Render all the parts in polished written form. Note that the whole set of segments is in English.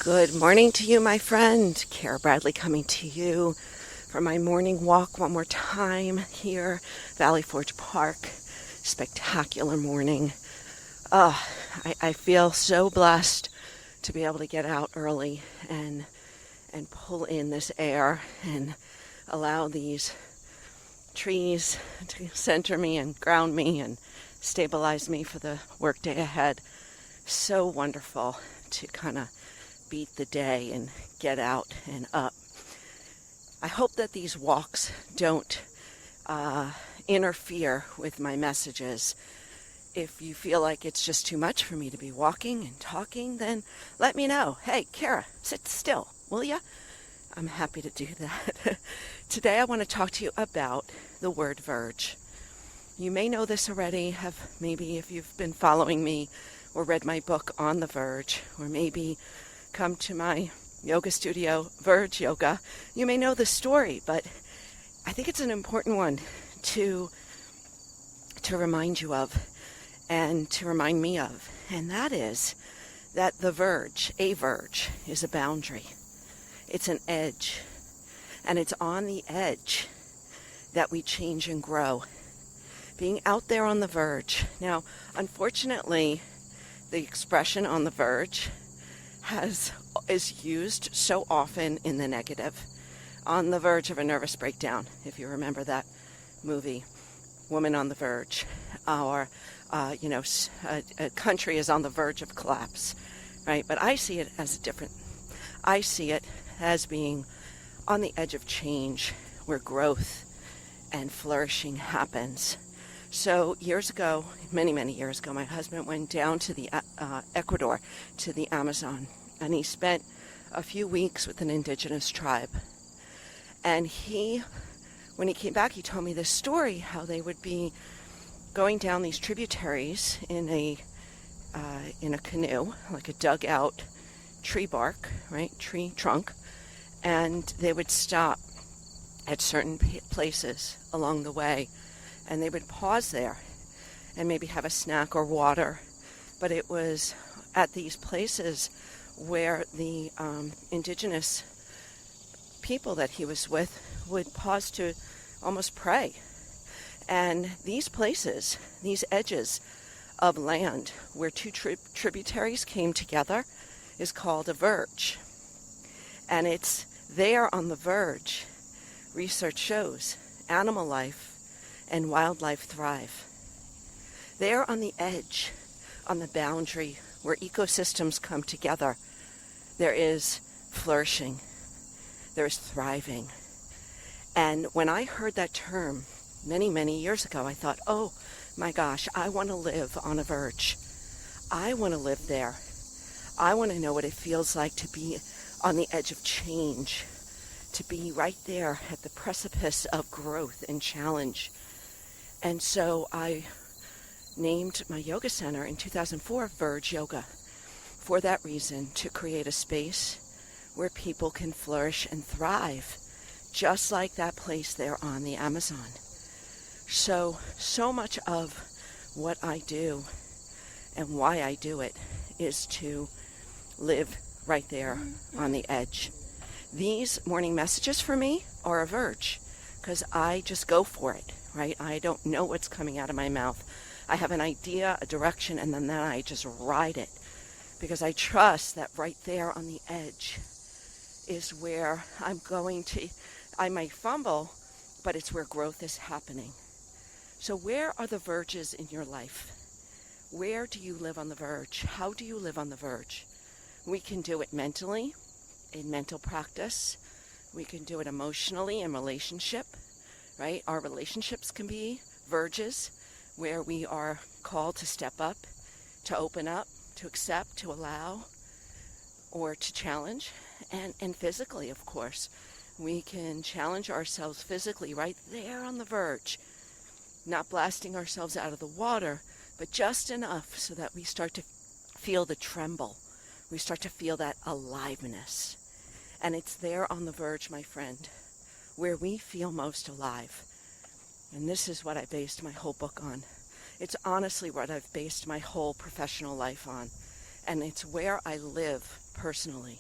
Good morning to you, my friend. Cara Bradley coming to you for my morning walk one more time here, Valley Forge Park. Spectacular morning. I feel so blessed to be able to get out early and pull in this air and allow these trees to center me and ground me and stabilize me for the workday ahead. So wonderful to kind of beat the day and get out and up. I hope that these walks don't interfere with my messages. If you feel like it's just too much for me to be walking and talking, then let me know. Hey, Cara, sit still, will ya? I'm happy to do that. Today I want to talk to you about the word verge. You may know this already, maybe if you've been following me or read my book On The Verge, or maybe come to my yoga studio, Verge Yoga, you may know the story, but I think it's an important one to remind you of and to remind me of. And that is that a verge, is a boundary. It's an edge. And it's on the edge that we change and grow. Being out there on the verge. Now, unfortunately, the expression on the verge is used so often in the negative. On the verge of a nervous breakdown, if you remember that movie, Woman on the Verge, or a country is on the verge of collapse, right? But I see it as different. I see it as being on the edge of change, where growth and flourishing happens. So years ago, many years ago, my husband went down to the Ecuador, to the Amazon, and he spent a few weeks with an indigenous tribe. And when he came back, he told me this story, how they would be going down these tributaries in a canoe, like a dug out tree bark, right, tree trunk, and they would stop at certain places along the way, and they would pause there and maybe have a snack or water. But it was at these places where the indigenous people that he was with would pause to almost pray. And these places, these edges of land where two tributaries came together, is called a verge. And it's there on the verge, research shows, animal life and wildlife thrive. There on the edge, on the boundary, where ecosystems come together, there is flourishing, there is thriving. And when I heard that term many years ago, I thought, oh my gosh, I want to live on a verge. I want to live there. I want to know what it feels like to be on the edge of change, to be right there at the precipice of growth and challenge. And so I named my yoga center in 2004 Verge Yoga, for that reason, to create a space where people can flourish and thrive, just like that place there on the Amazon. So much of what I do and why I do it is to live right there on the edge. These morning messages for me are a verge, because I just go for it, right? I don't know what's coming out of my mouth. I have an idea, a direction, and then I just ride it, because I trust that right there on the edge is where I might fumble, but it's where growth is happening. So where are the verges in your life? Where do you live on the verge? How do you live on the verge? We can do it mentally, in mental practice. We can do it emotionally in relationship, right? Our relationships can be verges where we are called to step up, to open up, to accept, to allow, or to challenge. And physically, of course, we can challenge ourselves physically right there on the verge, not blasting ourselves out of the water, but just enough so that we start to feel the tremble. We start to feel that aliveness. And it's there on the verge, my friend, where we feel most alive. And this is what I based my whole book on. It's honestly what I've based my whole professional life on. And it's where I live personally.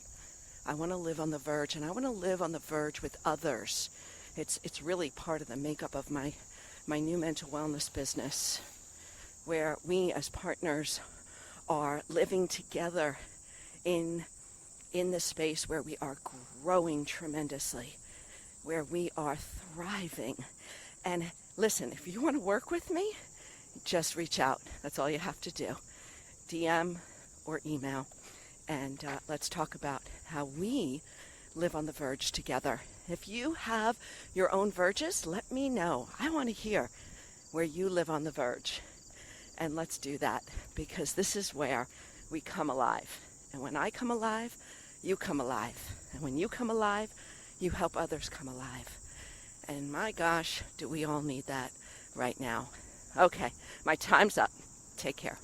I want to live on the verge, and I want to live on the verge with others. It's really part of the makeup of my new mental wellness business, where we as partners are living together in this space where we are growing tremendously, where we are thriving. And listen, if you want to work with me, just reach out. That's all you have to do. DM or email. And let's talk about how we live on the verge together. If you have your own verges, let me know. I want to hear where you live on the verge. And let's do that, because this is where we come alive. And when I come alive, you come alive. And when you come alive, you help others come alive. And my gosh, do we all need that right now. Okay, my time's up. Take care.